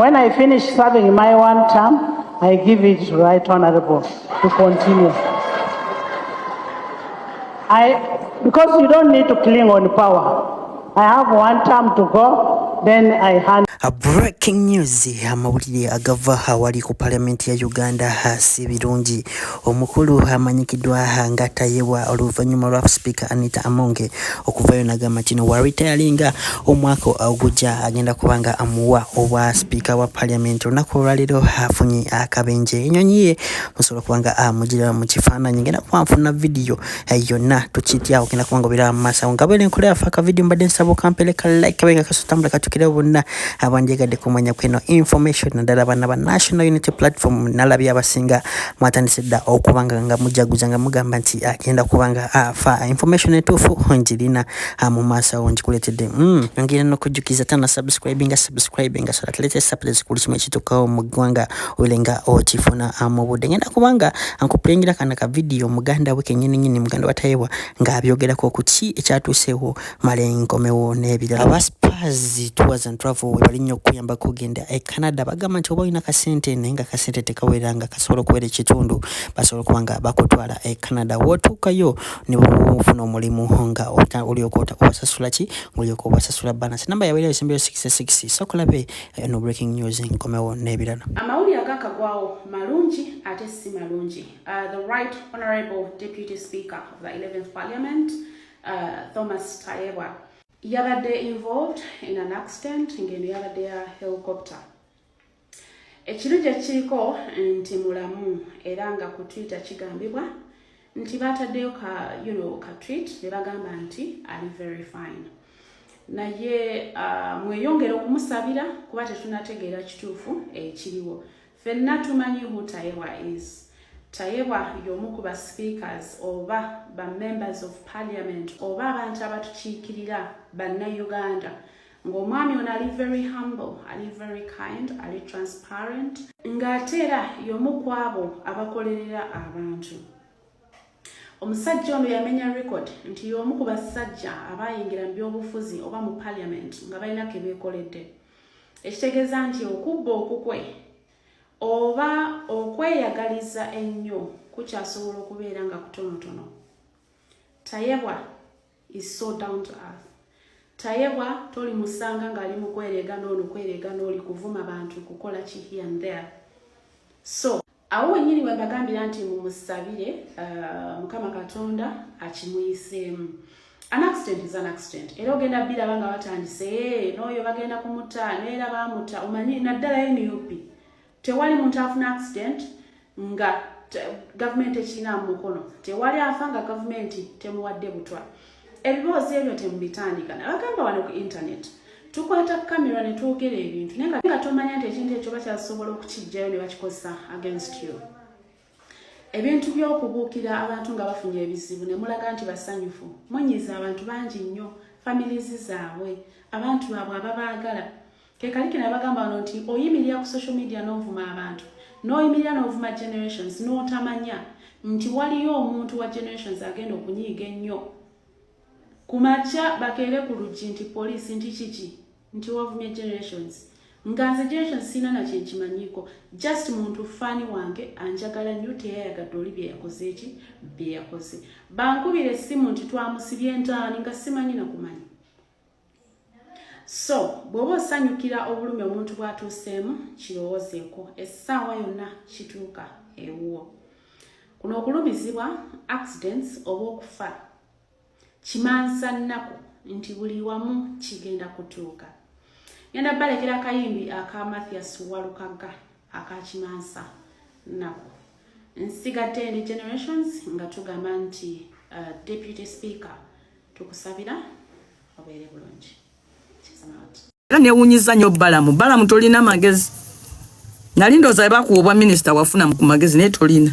When I finish serving my one term, I give it to Right Honorable to continue. Because you don't need to cling on power. I have one term to go, then I hand. A breaking news amawulire agava awali ku parliament ya Uganda si birungi. Omukulu amanyikidwa nga Tayewa oluvannyuma lwa speaker Anita Amonge okuvayo nagamba kino wa retiringa omwaka ogujja agenda kubanga amuwa obwa speaker wa parliament. Olunaku olwaleero afunye akabenje. Ennyonyi ye musobola kubanga amugira mu kifaananyi. Ngenda kubanfuna video yonna tukitya ogenda kubanga obera mu maaso nga bwere nkola yafa ka video mbadde nsaba okampele ka like kabenga kasotambula katukire bonna abanjegadde kumanya kweno information naddala bana ba National Unity Platform nalabi abasinga mwatandise dda okubanga nga mujaguza nga mugamba nti agenda kubanga afa information etuufu onjirina mu maaso onjikuletedde ngenda n'okujjukiza tana subscribing so that latest updates kuli kimwe kitukawo mu ggwanga olenga okifuna mu budde. Ngenda kubanga ankupulengera kana ka video muganda we kennyini muganda wa Tayewa ng'abyogerako ku ki ekyatuuseewo malenkomewo n'ebirala. Abaspazi tours and travel balinyo kuyamba kugenda Canada bagamba nti oba olina kasente naye nga kasente tekaweranga kasobola okubeera ekitundu basobola okubanga bakutwala Canada. Wotuukayo ne bufuna omulimu nga olyokoota obasasula ki ng'olyoka obasasula balance. Namba yawe era 66 sokolabe no breaking news nkomewo n'ebirala. Amawulire agakagwawo malungi ate si malungi. The Right Honorable Deputy Speaker of the 11th Parliament, Thomas Tayewa, yabadde involved in an accident ngeno yabadde ya helicopter. Ekiru gye kiriko nti mulamu era nga ku Twitter kigambibwa nti bataddeyo ka tweet ne bagamba nti ali very fine. Naye mweyongera okumusabira kuba tetunategeera kituufu ekiriwo. Ffenna tumanyi who Tayewa is. Tayewa y'omu ku ba speakers oba ba members of parliament oba abantu abatukiikirira bannayuganda ng'omwami ono ali very humble, ali very kind, ali transparent ng'ate era y'omu ku abo abakolerera abantu. Omusajja ono yamenya record nti y'omu ku basajja abayingira mu by'obufuzi oba mu parliament nga balina ke beekoledde. Ekitegeeza nti okubba okukwe oba okweyagaliza ennyo kukyasobola okubeera nga kutonotono. Tayewa is so down to earth. Tayewa toli musanga ng'ali mu kwerega n'oli kuvuma bantu kukola ki here and there. So awo wennyini we mbagambira nti mumusabire Mukama Katonda akimuyiseemu. An accident is an accident. Era ogenda biraba nga batandise n'oyo bagenda kumutta n'era bamutta omanyi naddala NUP. Tewali muntu afuna accident nga government ekina mu mukono. Tewali afanga government temuwadde butwa. Ebiboozi ebyo temubitandika. Nabagamba wano ku internet. Tukwata kamera ne twogera ebintu. Naye nga tomanya nti ekintu ekyo bakyasobola okukijjayo ne bakikozesa against you. Ebintu by'okubuukira abantu nga bafunye ebizibu ne mulaga nti basanyufu. Munyiza abantu bangi nnyo. Families zaabwe. Abantu baabwe ababaagala. Kekali kina bagamba wano nti oyimirira ku social media n'ovuma abantu. N'oyimirira n'ovuma generations n'otamanya nti waliyo omuntu wa generations agenda okunyiiga ennyo. Kumacha bakeere ku luggi nti poliisi nti kiki nti wavumye generations. Nga nze generations sina na kyenkimanyiko. Just muntu fani wange anjagala nnyo teyayagadde oli bye yakoze eki bye yakoze. Bankubira essimu nti twamusibye entaani nga simanyi na kumanya. So, bw'oba osanyukira obulumi omuntu bw'atuuseemu kirowoozeeko essaawa yonna kituuka ewuwo. Kuno okulumizibwa accidents oba okufa kimansa nnaku nti buli wamu kigenda kutuuka. Ngenda balekera akayimbi aka Mathias Walukaga akakimansa nnaku. Nsigadde ndi generations nga tugamba nti Deputy Speaker tukusabira obeere bulungi. Era newunyiza nnyo Balamu tolina magezi. Nali ndooza bakuwa minisita wafuna ku magezi naye tolina.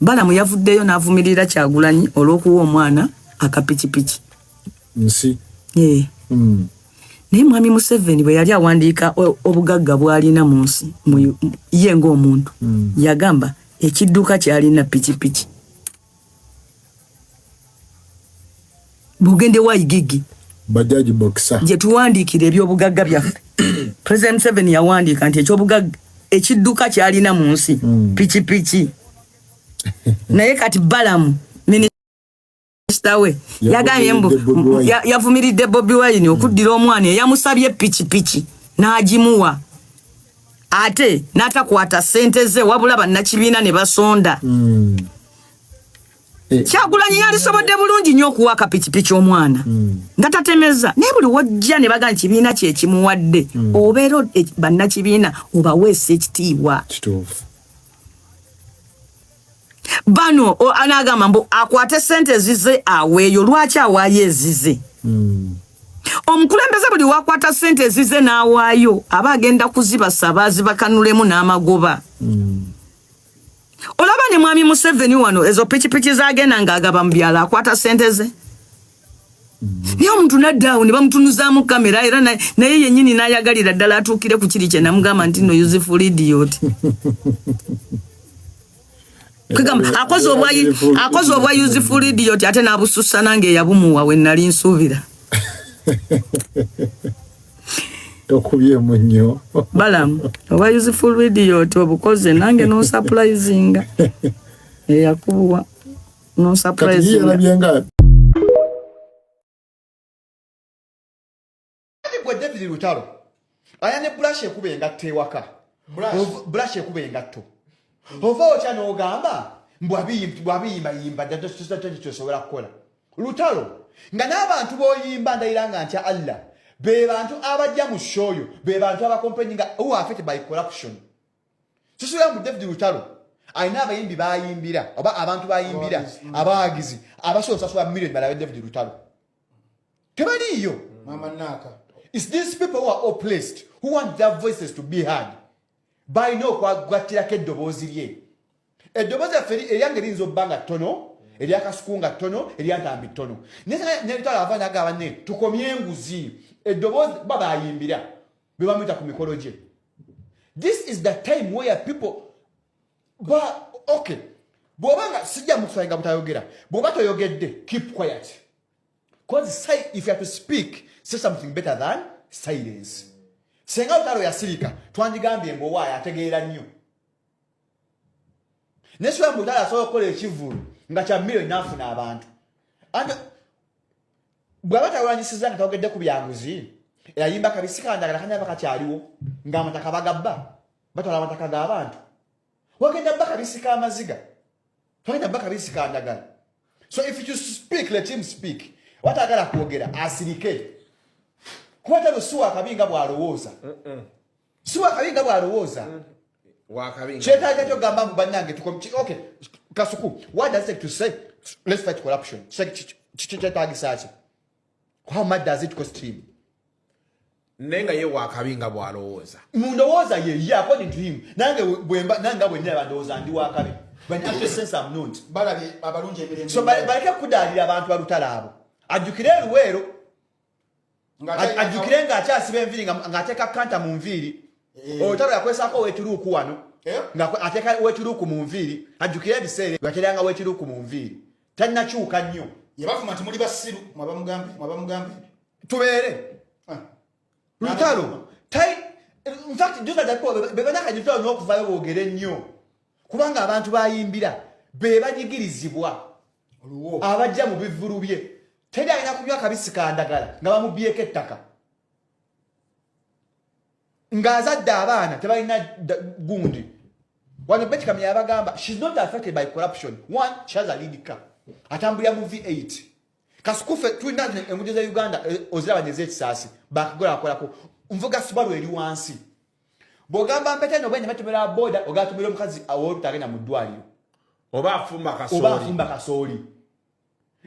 Balamu yavuddeyo n'avumirira Kyagulanyi olw'okuwa omwana akapikipiki. Nsi. Naye mwami Museveni bwe yali awandiika obugagga bw'alina mu nsi ye ng'omuntu yagamba ekidduka kyalina pikipiki. Bugende wa Igigi. Bajaji boxer. Je tuwandiikira ebyobugagga byaffe. President Museveni yawandiika nti ekyobugagga ekidduka kyalina mu nsi pichi naye kati Balamu minisita we yagambye mbu yavumiridde Bobi Wine okuddira omwana eyamusabye pichi n'agimuwa ate n'atakwata ssente ze wabula bannakibiina ne basonda Kyagulanyi yalisobodde bulungi nnyo okuwa pichi omwana nga tatemeza naye buli wojja ne bagamba kibiina kye kimuwadde obeera bannakibiina obaweesa ekitiibwa bano anagamba mbu akwate ssente zize aweeyo lwaki awaayo ezize omukulembeze buli wakwata ssente zize n'awaayo aba agenda kuzibasaba zibakanulemu n'amagoba olaba ne mwami Museveni wano ezo pichi zagenda ng'agaba mu byalo akwata ssente ze naye omuntu naddaawo ne bamutunuzaamu kamera era naye yennyini n'ayagalira ddala atuukire ku kiri kye namugamba nti no useful idiot kugamba akoze obwa useful idiot ate n'abusussa nange eyabumuwa we nali nsuubira tokubye munyo Balamu oba useful idiot obukoze nange no surprisinga yakubuwa no surprisinga gwe David Lutalo ayane brush ekube engatto ewaka brush ekube engatto ova otya n'ogamba mbwabiyimba tosobola kukola Lutalo nga n'abantu b'oyimba ndayiranga ntya Allah be bantu abajja mu shoyo be bantu abakompenyinga who are affected by corruption susula mu David Lutalo ayina abayimbi bayimbira oba abantu bayimbira abagizi abasosaswa million balawe David Lutalo tebaliyo Mama Naka. It's these people who are all placed who want their voices to be heard by no kwatirako eddoboozi lye eddoboozi yaffe eryange liyinza obbanga ttono eryakasukunga ttono eryantambi ttono netwala ava nagamba ne tukomye enguzi eddoboozi babayimbira be bamuyita ku mikolo gye. This is the time where people okay bw'obanga sijja mukusanga butayogera bw'oba toyogedde keep quiet because if you have to speak say something better than silence. Senga Lutalo yasirika twandigambye mbowaayo ategeera nnyo neswa Lutalo asobola okukola ekivulu nga kya million n'afuna abantu bw'aba talwanyisiza nga tawogedde ku byanguzi eyayimba kabisi kandagala kanyaba kakyaliwo ng'amataka bagabba batwala amataka g'abantu wagenda bba kabisi k'amaziga twagenda bba kabisi kandagala. So if you speak let him speak watagala kwogera asirike kwata suwa kabinga bwalowooza suwa kabinga bwalowooza Wakabinga. Cheta cyo gamba mbanange okay Kasuku what does it to say let's fight corruption cheta gisachi how much does it cost him Nenga ye wakabinga bwalowooza. Mundowooza ye according to him nange bwemba nanga bwe ndaba ndowooza ndi wakabi when actually sense I'm not Balabi abalunje emirembe. so baleka kudalira abantu balutala abo ajukire luwero ajukire nga akyasiba enviri nga ateka kanta mu nviri Lutalo yakwesako weturuku wano nga ateka weturuku mu nviri ajukire ebiseera bateranga weturuku mu nviri tannakyuka nnyo Yabafuma nti muli basiru mwabamugambe. tubeere Lutalo in fact juza japo bebanaka Lutalo n'okuvayo boogere nnyo kubanga abantu bayimbira be banyigirizibwa abajja mu bivulu bye teri alina kunywa kabisi kandagala nga bamubyeko ettaka ng'azadde abaana tebalina gundi wano Betty Kamya yabagamba she's not affected by corruption. One, she has a lead car atambulira mu V8 kasukufe tulina enguudo za Uganda oziraba nez'ekisaasi bakagola akolako nvuga Subaru eri wansi bw'ogamba mpeteno bwene batumira boda ogatumira omukazi awolutagenda mu ddwaliro Oba afumba kasooli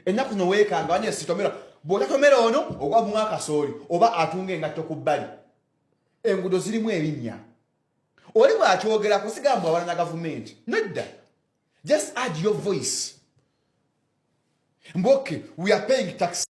ennaku zino weekanga wanye sitomera bw'otatomera ono ogwabunga akasooli oba atunga engatto ku bbali enguudo zirimu ebinnya oli bw'akyogera kusigamba awalana gavumenti nedda just add your voice mboke we are paying tax